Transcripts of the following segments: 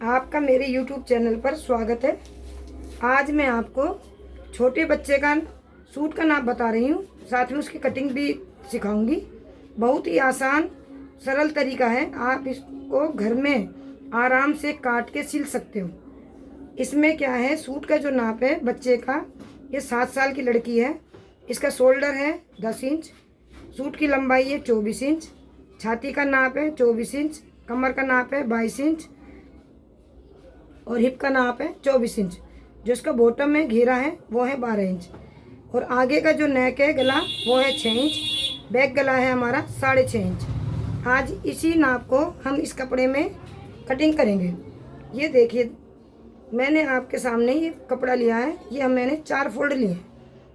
आपका मेरे YouTube channel पर स्वागत है। आज मैं आपको छोटे बच्चे का सूट का नाप बता रही हूँ, साथ में उसकी कटिंग भी सिखाऊंगी। बहुत ही आसान सरल तरीका है, आप इसको घर में आराम से काट के सिल सकते हो। इसमें क्या है, सूट का जो नाप है बच्चे का, ये 7 साल की लड़की है। इसका शोल्डर है 10 इंच, सूट की लंबाई है 24 इंच, छाती का नाप है 24 इंच, कमर का नाप है 22 इंच और हिप का नाप है 24 इंच। जो इसका बॉटम में घेरा है वो है 12 इंच और आगे का जो नेक है गला वो है 6 इंच। बैक गला है हमारा 6.5 इंच। आज इसी नाप को हम इस कपड़े में कटिंग करेंगे। ये देखिए, मैंने आपके सामने ये कपड़ा लिया है। ये मैंने 4 फोल्ड लिए हैं।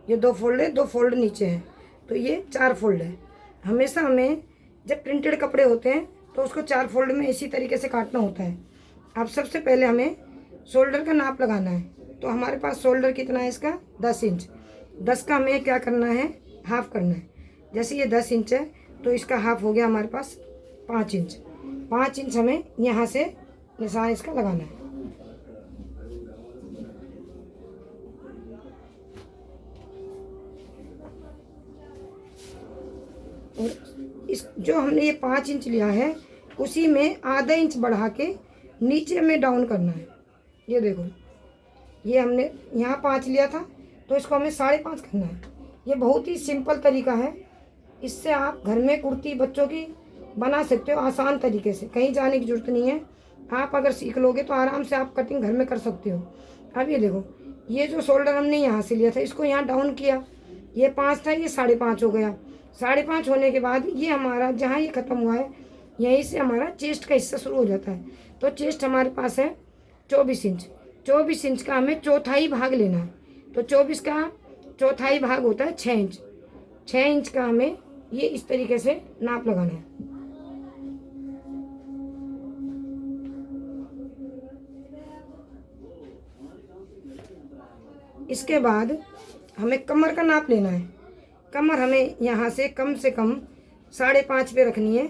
ये 2 फोल्ड है, 2 फोल्ड नीचे हैं, तो ये 4 फोल्ड है। हमेशा हमें जब प्रिंटेड कपड़े होते हैं तो उसको 4 फोल्ड में इसी तरीके से काटना होता है। अब सबसे पहले हमें शोल्डर का नाप लगाना है। तो हमारे पास शोल्डर कितना है इसका, 10 इंच। 10 का हमें क्या करना है, हाफ करना है। जैसे ये 10 इंच है तो इसका हाफ हो गया हमारे पास 5 इंच। 5 इंच हमें यहाँ से निशान इसका लगाना है। और इस जो हमने ये 5 इंच लिया है उसी में आधा इंच बढ़ा के नीचे में डाउन करना है। ये देखो, ये हमने यहाँ 5 लिया था तो इसको हमें 5.5 करना है। ये बहुत ही सिंपल तरीका है। इससे आप घर में कुर्ती बच्चों की बना सकते हो आसान तरीके से, कहीं जाने की जरूरत नहीं है। आप अगर सीख लोगे तो आराम से आप कटिंग घर में कर सकते हो। अब ये देखो, ये जो शोल्डर हमने यहाँ से लिया था इसको यहाँ डाउन किया। ये 5 था, ये 5.5 हो गया। 5.5 होने के बाद ये हमारा जहाँ ये ख़त्म हुआ है यहीं से हमारा चेस्ट का हिस्सा शुरू हो जाता है। तो चेस्ट हमारे पास है 24 इंच। 24 इंच का हमें चौथाई भाग लेना है। तो 24 का चौथाई भाग होता है 6 इंच। 6 इंच का हमें ये इस तरीके से नाप लगाना है। इसके बाद हमें कमर का नाप लेना है। कमर हमें यहाँ से कम 5.5 पे रखनी है।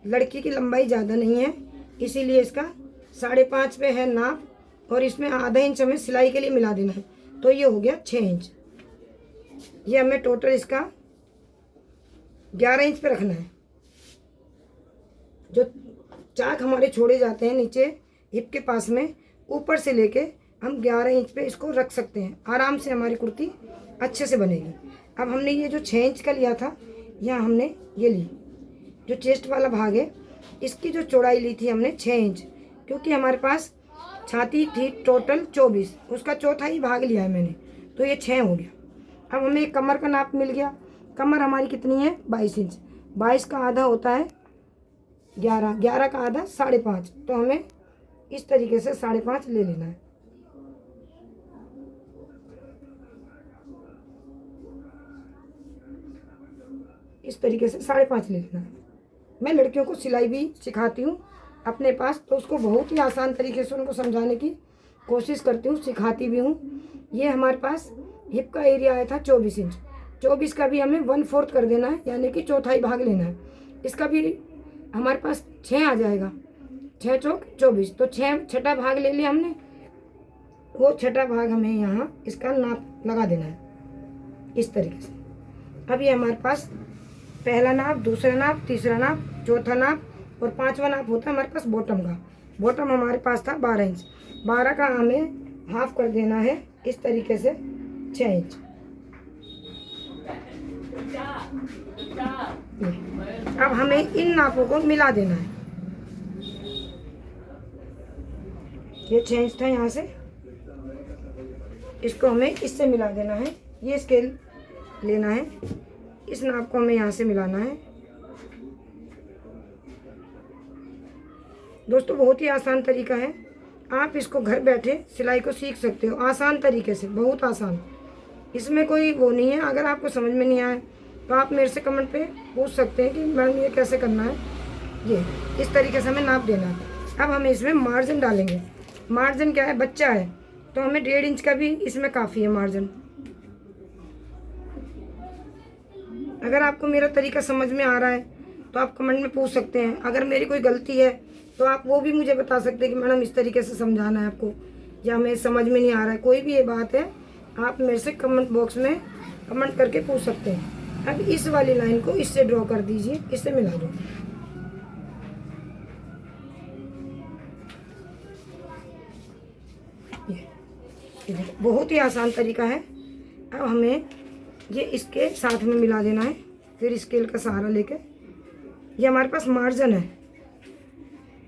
लड़की की लंबाई ज़्यादा नहीं है, इसीलिए इसका 5.5 पे है नाप और इसमें आधा इंच हमें सिलाई के लिए मिला देना है। तो ये हो गया 6 इंच। ये हमें टोटल इसका 11 इंच पे रखना है। जो चाक हमारे छोड़े जाते हैं नीचे हिप के पास में, ऊपर से लेके हम 11 इंच पे इसको रख सकते हैं। आराम से हमारी कुर्ती अच्छे से बनेगी। अब हमने ये जो 6 इंच का लिया था, यहाँ हमने ये ली जो चेस्ट वाला भाग है, इसकी जो चौड़ाई ली थी हमने 6 इंच, क्योंकि हमारे पास छाती थी टोटल 24, उसका चौथाई भाग लिया है मैंने, तो ये 6 हो गया। अब हमें कमर का नाप मिल गया। कमर हमारी कितनी है, 22 इंच। 22 का आधा होता है 11, 11 का आधा 5.5। तो हमें इस तरीके से 5.5 ले लेना है। इस तरीके से 5.5 ले लेना है। मैं लड़कियों को सिलाई भी सिखाती हूँ अपने पास, तो उसको बहुत ही आसान तरीके से उनको समझाने की कोशिश करती हूँ, सिखाती भी हूँ। ये हमारे पास हिप का एरिया आया था 24 इंच। 24 का भी हमें 1/4 कर देना है, यानी कि चौथाई भाग लेना है। इसका भी हमारे पास 6 आ जाएगा। 6 चौक 24, तो 6 छठा भाग ले लिया हमने। वो छठा भाग हमें यहाँ इसका नाप लगा देना है इस तरीके से। अब ये हमारे पास पहला नाप, दूसरा नाप, तीसरा नाप, चौथा नाप और 5वां नाप होता है हमारे पास बॉटम का। बॉटम हमारे पास था 12 इंच। 12 का हमें हाफ कर देना है इस तरीके से 6 इंच। अब हमें इन नापों को मिला देना है। ये 6 इंच था, यहाँ से इसको हमें इससे मिला देना है। ये स्केल लेना है, इस नाप को हमें यहाँ से मिलाना है। दोस्तों, बहुत ही आसान तरीका है। आप इसको घर बैठे सिलाई को सीख सकते हो आसान तरीके से, बहुत आसान। इसमें कोई वो नहीं है। अगर आपको समझ में नहीं आए तो आप मेरे से कमेंट पे पूछ सकते हैं कि मैम ये कैसे करना है। ये इस तरीके से हमें नाप देना है। अब हमें इसमें मार्जिन डालेंगे। मार्जिन क्या है, बच्चा है तो हमें 1.5 इंच का भी इसमें काफ़ी है मार्जिन। अगर आपको मेरा तरीका समझ में आ रहा है तो आप कमेंट में पूछ सकते हैं। अगर मेरी कोई गलती है तो आप वो भी मुझे बता सकते हैं कि मैडम इस तरीके से समझाना है आपको, या हमें समझ में नहीं आ रहा है, कोई भी ये बात है आप मेरे से कमेंट बॉक्स में कमेंट करके पूछ सकते हैं। अब इस वाली लाइन को इससे ड्रॉ कर दीजिए, इससे मिला दो। ये बहुत ही आसान तरीका है। अब हमें ये इसके साथ में मिला देना है, फिर स्केल का सहारा लेके। ये हमारे पास मार्जिन है,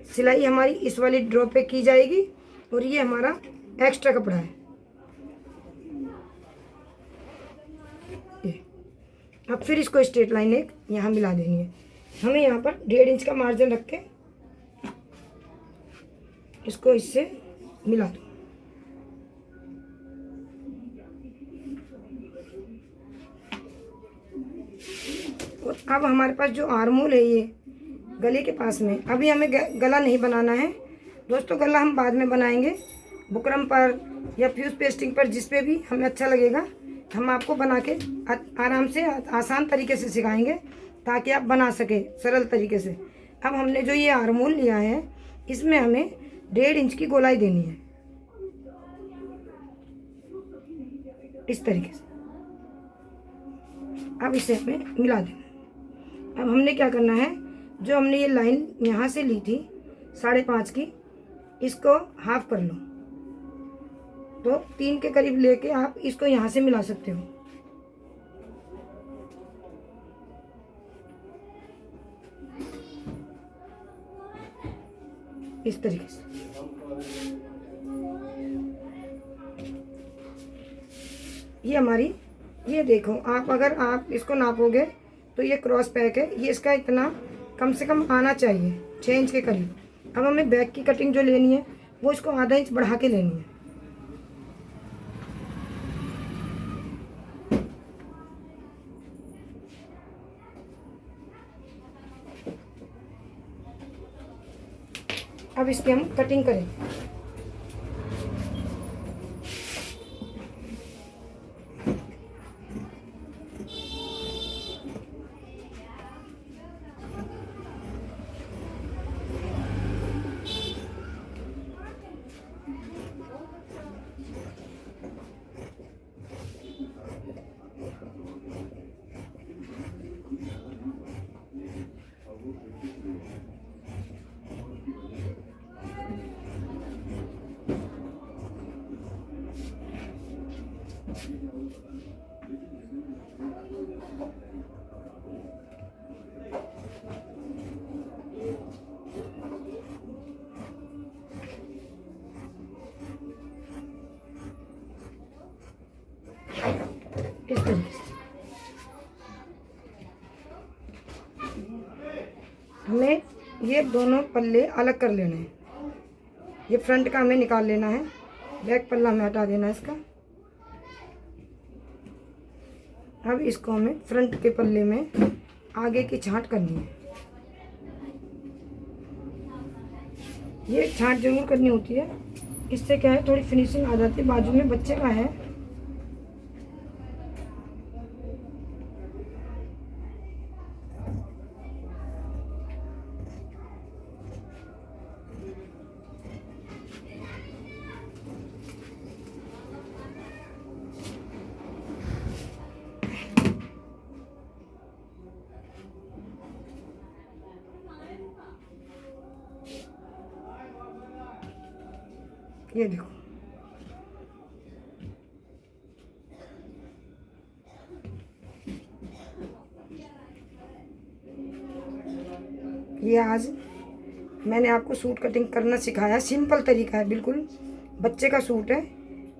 सिलाई हमारी इस वाली ड्रॉ पे की जाएगी और ये हमारा एक्स्ट्रा कपड़ा है। ये अब फिर इसको स्ट्रेट लाइन एक यहाँ मिला देनी है। हमें यहाँ पर 1.5 इंच का मार्जिन रख के इसको इससे मिला दो। और अब हमारे पास जो आर्मोल है ये गले के पास में, अभी हमें गला नहीं बनाना है दोस्तों, गला हम बाद में बनाएंगे। बुकरम पर या फ्यूज पेस्टिंग पर, जिस पे भी हमें अच्छा लगेगा हम आपको बना के आराम से आसान तरीके से सिखाएंगे ताकि आप बना सके सरल तरीके से। अब हमने जो ये आर्मोल लिया है इसमें हमें 1.5 इंच की गोलाई देनी है, इस तरीके से। अब इसे हमें मिला देना। अब हमने क्या करना है, जो हमने ये लाइन यहाँ से ली थी 5.5 की, इसको हाफ कर लो, तो 3 के करीब लेके आप इसको यहाँ से मिला सकते हो। इस तरीके से ये हमारी, ये देखो आप, अगर आप इसको नापोगे तो ये क्रॉस पैक है, ये इसका इतना कम से कम आना चाहिए 6 इंच के करीब। अब हमें बैक की कटिंग जो लेनी है वो इसको आधा इंच बढ़ा के लेनी है। अब इसकी हम कटिंग करेंगे। इस तरीके से हमें ये दोनों पल्ले अलग कर लेने हैं। ये फ्रंट का हमें निकाल लेना है, बैक पल्ला हमें हटा देना है इसका। अब इसको हमें फ्रंट के पल्ले में आगे की छांट करनी है। ये छांट जरूर करनी होती है, इससे क्या है थोड़ी फिनिशिंग आ जाती है। बाजू में बच्चे का है, ये देखो। ये आज मैंने आपको सूट कटिंग करना सिखाया, सिंपल तरीका है, बिल्कुल बच्चे का सूट है।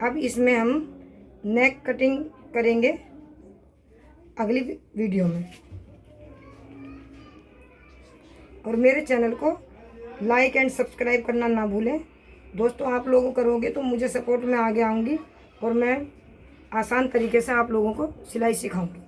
अब इसमें हम नेक कटिंग करेंगे अगली वीडियो में। और मेरे चैनल को लाइक एंड सब्सक्राइब करना ना भूलें दोस्तों। आप लोगों करोगे तो मुझे सपोर्ट में आगे आऊँगी और मैं आसान तरीके से आप लोगों को सिलाई सिखाऊंगी।